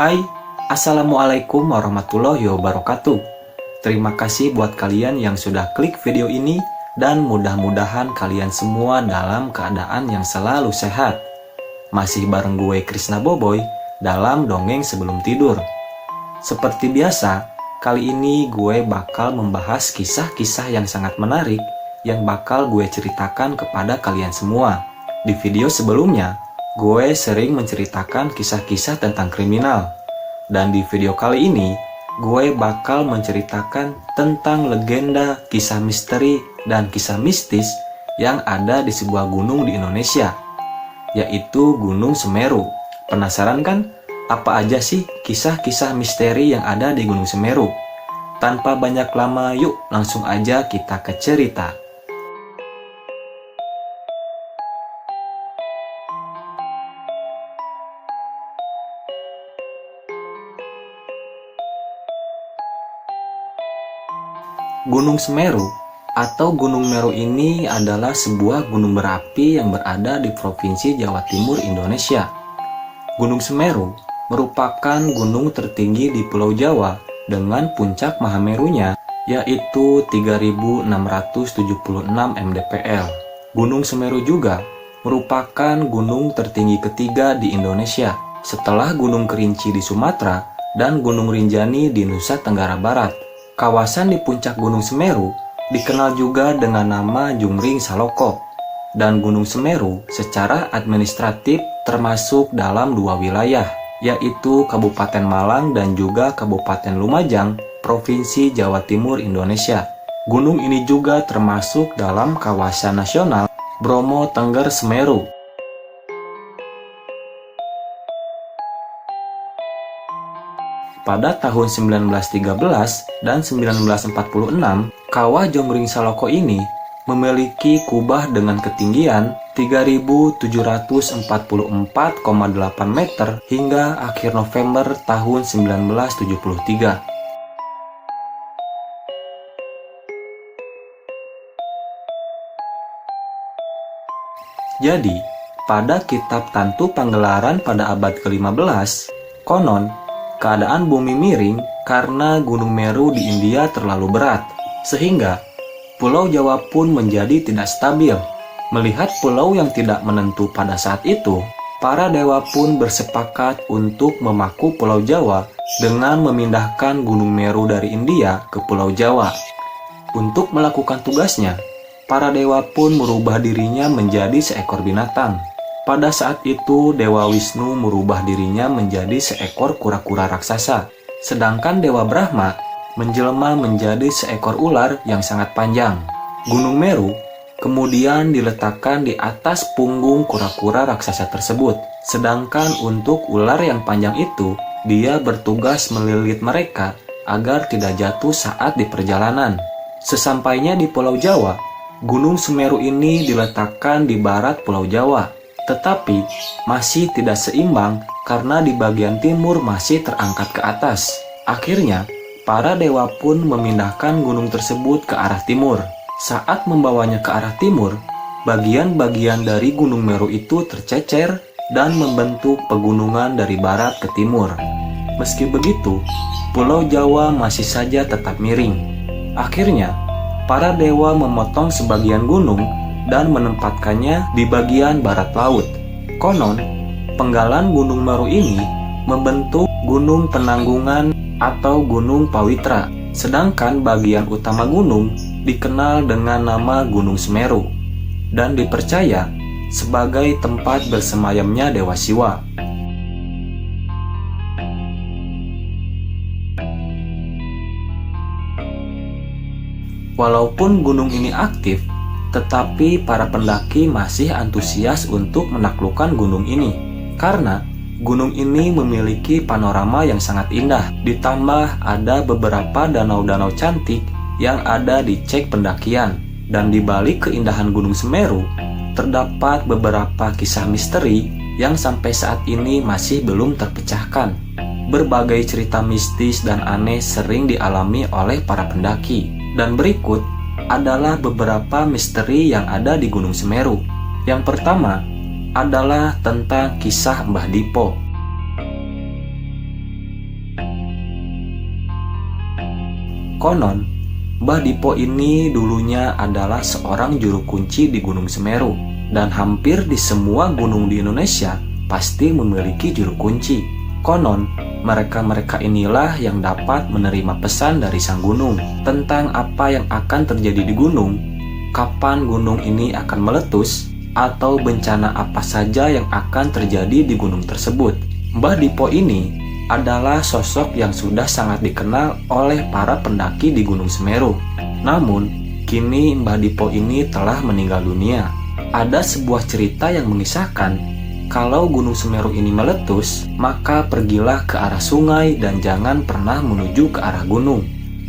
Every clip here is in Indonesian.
Hai, Assalamualaikum warahmatullahi wabarakatuh. Terima kasih buat kalian yang sudah klik video ini dan mudah-mudahan kalian semua dalam keadaan yang selalu sehat. Masih bareng gue Krisna Boboy dalam Dongeng Sebelum Tidur. Seperti biasa, kali ini gue bakal membahas kisah-kisah yang sangat menarik yang bakal gue ceritakan kepada kalian semua. Di video sebelumnya, gue sering menceritakan kisah-kisah tentang kriminal. Dan di video kali ini, gue bakal menceritakan tentang legenda, kisah misteri, dan kisah mistis yang ada di sebuah gunung di Indonesia, yaitu Gunung Semeru. Penasaran kan? Apa aja sih kisah-kisah misteri yang ada di Gunung Semeru? Tanpa banyak lama, yuk langsung aja kita ke cerita. Gunung Semeru atau Gunung Meru ini adalah sebuah gunung berapi yang berada di Provinsi Jawa Timur, Indonesia. Gunung Semeru merupakan gunung tertinggi di Pulau Jawa dengan puncak Mahamerunya yaitu 3.676 mdpl. Gunung Semeru juga merupakan gunung tertinggi ketiga di Indonesia setelah Gunung Kerinci di Sumatera dan Gunung Rinjani di Nusa Tenggara Barat. Kawasan di puncak Gunung Semeru dikenal juga dengan nama Jungring Saloko, dan Gunung Semeru secara administratif termasuk dalam dua wilayah, yaitu Kabupaten Malang dan juga Kabupaten Lumajang, Provinsi Jawa Timur, Indonesia. Gunung ini juga termasuk dalam kawasan nasional Bromo Tengger Semeru. Pada tahun 1913 dan 1946, Kawah Jongring Saloko ini memiliki kubah dengan ketinggian 3.744,8 meter hingga akhir November tahun 1973. Jadi, pada kitab Tantu Panggelaran pada abad ke-15, konon keadaan bumi miring karena Gunung Meru di India terlalu berat, sehingga Pulau Jawa pun menjadi tidak stabil. Melihat pulau yang tidak menentu pada saat itu, para dewa pun bersepakat untuk memaku Pulau Jawa dengan memindahkan Gunung Meru dari India ke Pulau Jawa. Untuk melakukan tugasnya, para dewa pun merubah dirinya menjadi seekor binatang. Pada saat itu, Dewa Wisnu merubah dirinya menjadi seekor kura-kura raksasa, sedangkan Dewa Brahma menjelma menjadi seekor ular yang sangat panjang. Gunung Meru kemudian diletakkan di atas punggung kura-kura raksasa tersebut, sedangkan untuk ular yang panjang itu, dia bertugas melilit mereka agar tidak jatuh saat di perjalanan. Sesampainya di Pulau Jawa, Gunung Semeru ini diletakkan di barat Pulau Jawa, tetapi masih tidak seimbang karena di bagian timur masih terangkat ke atas. Akhirnya, para dewa pun memindahkan gunung tersebut ke arah timur. Saat membawanya ke arah timur, bagian-bagian dari Gunung Meru itu tercecer dan membentuk pegunungan dari barat ke timur. Meski begitu, Pulau Jawa masih saja tetap miring. Akhirnya, para dewa memotong sebagian gunung dan menempatkannya di bagian barat laut. Konon, penggalan Gunung Meru ini membentuk Gunung Penanggungan atau Gunung Pawitra, sedangkan bagian utama gunung dikenal dengan nama Gunung Semeru dan dipercaya sebagai tempat bersemayamnya Dewa Siwa. Walaupun gunung ini aktif, tetapi para pendaki masih antusias untuk menaklukkan gunung ini karena gunung ini memiliki panorama yang sangat indah, ditambah ada beberapa danau-danau cantik yang ada di cek pendakian. Dan di balik keindahan Gunung Semeru terdapat beberapa kisah misteri yang sampai saat ini masih belum terpecahkan. Berbagai cerita mistis dan aneh sering dialami oleh para pendaki, dan berikut adalah beberapa misteri yang ada di Gunung Semeru. Yang pertama adalah tentang kisah Mbah Dipo. Konon, Mbah Dipo ini dulunya adalah seorang juru kunci di Gunung Semeru, dan hampir di semua gunung di Indonesia pasti memiliki juru kunci. Konon, mereka-mereka inilah yang dapat menerima pesan dari sang gunung tentang apa yang akan terjadi di gunung, kapan gunung ini akan meletus, atau bencana apa saja yang akan terjadi di gunung tersebut. Mbah Dipo ini adalah sosok yang sudah sangat dikenal oleh para pendaki di Gunung Semeru. Namun, kini Mbah Dipo ini telah meninggal dunia. Ada sebuah cerita yang mengisahkan, kalau Gunung Semeru ini meletus, maka pergilah ke arah sungai dan jangan pernah menuju ke arah gunung.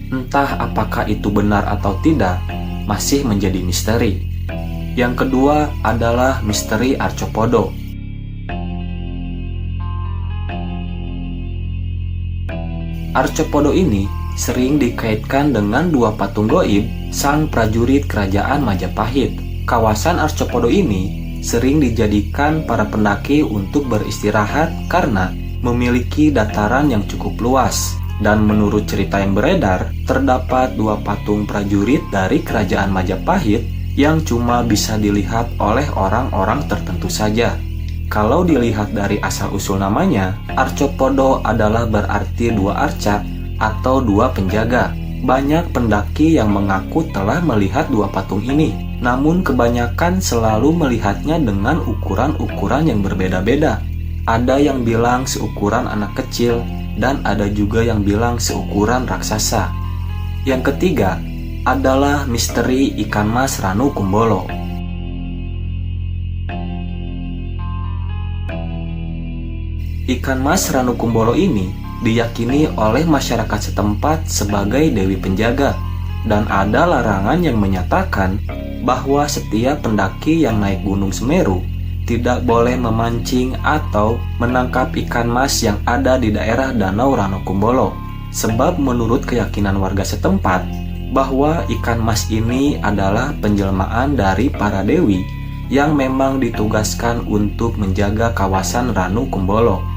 Entah apakah itu benar atau tidak, masih menjadi misteri. Yang kedua adalah misteri Arcopodo. Arcopodo ini sering dikaitkan dengan dua patung goib sang prajurit kerajaan Majapahit. Kawasan Arcopodo ini sering dijadikan para pendaki untuk beristirahat karena memiliki dataran yang cukup luas. Dan menurut cerita yang beredar, terdapat dua patung prajurit dari kerajaan Majapahit yang cuma bisa dilihat oleh orang-orang tertentu saja. Kalau dilihat dari asal-usul namanya, Arcopodo adalah berarti dua arca atau dua penjaga. Banyak pendaki yang mengaku telah melihat dua patung ini, namun kebanyakan selalu melihatnya dengan ukuran-ukuran yang berbeda-beda. Ada yang bilang seukuran anak kecil, dan ada juga yang bilang seukuran raksasa. Yang ketiga adalah misteri ikan mas Ranu Kumbolo. Ikan mas Ranu Kumbolo ini diyakini oleh masyarakat setempat sebagai dewi penjaga, dan ada larangan yang menyatakan bahwa setiap pendaki yang naik Gunung Semeru tidak boleh memancing atau menangkap ikan mas yang ada di daerah Danau Ranu Kumbolo, sebab menurut keyakinan warga setempat bahwa ikan mas ini adalah penjelmaan dari para dewi yang memang ditugaskan untuk menjaga kawasan Ranu Kumbolo.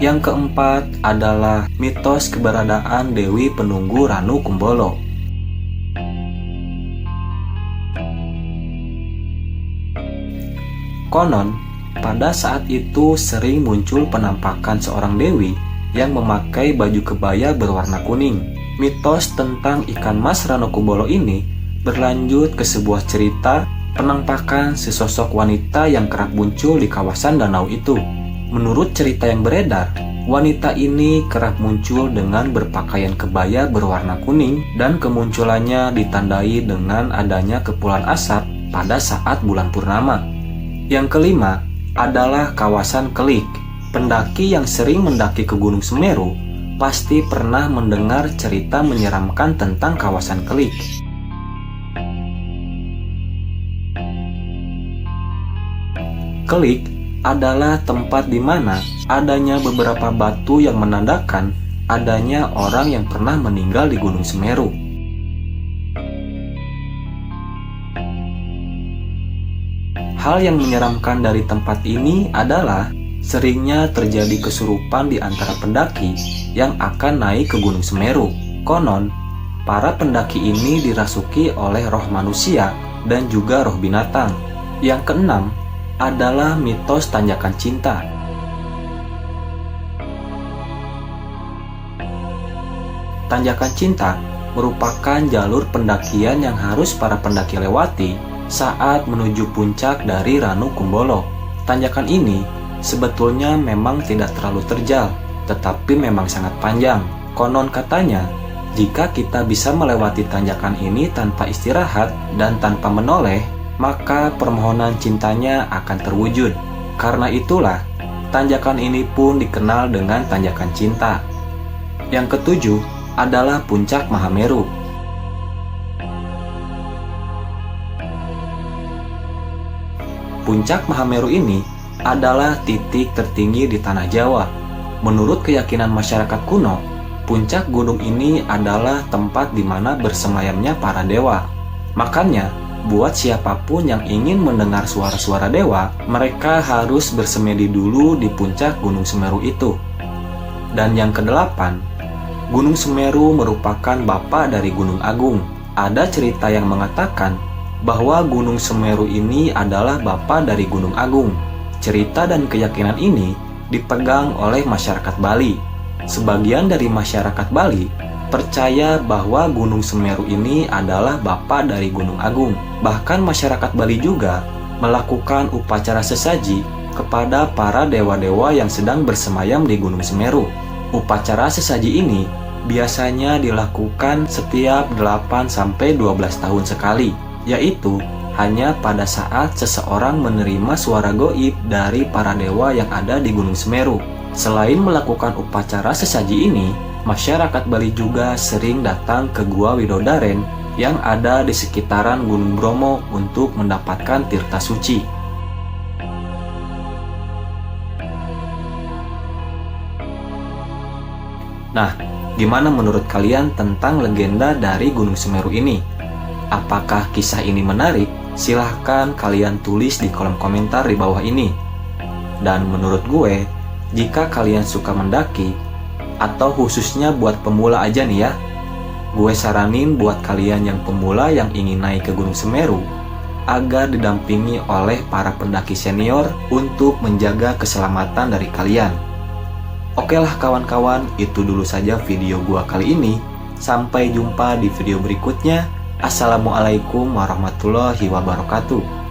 Yang keempat adalah mitos keberadaan Dewi Penunggu Ranu Kumbolo. Konon, pada saat itu sering muncul penampakan seorang dewi yang memakai baju kebaya berwarna kuning. Mitos tentang ikan mas Ranu Kumbolo ini berlanjut ke sebuah cerita penampakan sesosok wanita yang kerap muncul di kawasan danau itu. Menurut cerita yang beredar, wanita ini kerap muncul dengan berpakaian kebaya berwarna kuning dan kemunculannya ditandai dengan adanya kepulan asap pada saat bulan purnama. Yang kelima adalah kawasan Kelik. Pendaki yang sering mendaki ke Gunung Semeru pasti pernah mendengar cerita menyeramkan tentang kawasan Kelik. Kelik adalah tempat di mana adanya beberapa batu yang menandakan adanya orang yang pernah meninggal di Gunung Semeru. Hal yang menyeramkan dari tempat ini adalah seringnya terjadi kesurupan di antara pendaki yang akan naik ke Gunung Semeru. Konon, para pendaki ini dirasuki oleh roh manusia dan juga roh binatang. Yang keenam adalah mitos tanjakan cinta. Tanjakan cinta merupakan jalur pendakian yang harus para pendaki lewati saat menuju puncak dari Ranu Kumbolo. Tanjakan ini sebetulnya memang tidak terlalu terjal, tetapi memang sangat panjang. Konon katanya, jika kita bisa melewati tanjakan ini tanpa istirahat dan tanpa menoleh, maka permohonan cintanya akan terwujud. Karena itulah, tanjakan ini pun dikenal dengan tanjakan cinta. Yang ketujuh adalah Puncak Mahameru. Puncak Mahameru ini adalah titik tertinggi di tanah Jawa. Menurut keyakinan masyarakat kuno, puncak gunung ini adalah tempat di mana bersemayamnya para dewa. Makanya, buat siapapun yang ingin mendengar suara-suara dewa, mereka harus bersemedi dulu di puncak Gunung Semeru itu. Dan yang kedelapan, Gunung Semeru merupakan bapak dari Gunung Agung. Ada cerita yang mengatakan bahwa Gunung Semeru ini adalah bapak dari Gunung Agung. Cerita dan keyakinan ini dipegang oleh masyarakat Bali. Sebagian dari masyarakat Bali percaya bahwa Gunung Semeru ini adalah bapak dari Gunung Agung. Bahkan masyarakat Bali juga melakukan upacara sesaji kepada para dewa-dewa yang sedang bersemayam di Gunung Semeru. Upacara sesaji ini biasanya dilakukan setiap 8-12 tahun sekali, yaitu hanya pada saat seseorang menerima suara goib dari para dewa yang ada di Gunung Semeru. Selain melakukan upacara sesaji ini, masyarakat Bali juga sering datang ke Gua Widodaren yang ada di sekitaran Gunung Bromo untuk mendapatkan tirta suci. Nah, gimana menurut kalian tentang legenda dari Gunung Semeru ini? Apakah kisah ini menarik? Silahkan kalian tulis di kolom komentar di bawah ini. Dan menurut gue, jika kalian suka mendaki, atau khususnya buat pemula aja nih ya, gue saranin buat kalian yang pemula yang ingin naik ke Gunung Semeru, agar didampingi oleh para pendaki senior untuk menjaga keselamatan dari kalian. Oke lah kawan-kawan, itu dulu saja video gua kali ini. Sampai jumpa di video berikutnya. Assalamualaikum warahmatullahi wabarakatuh.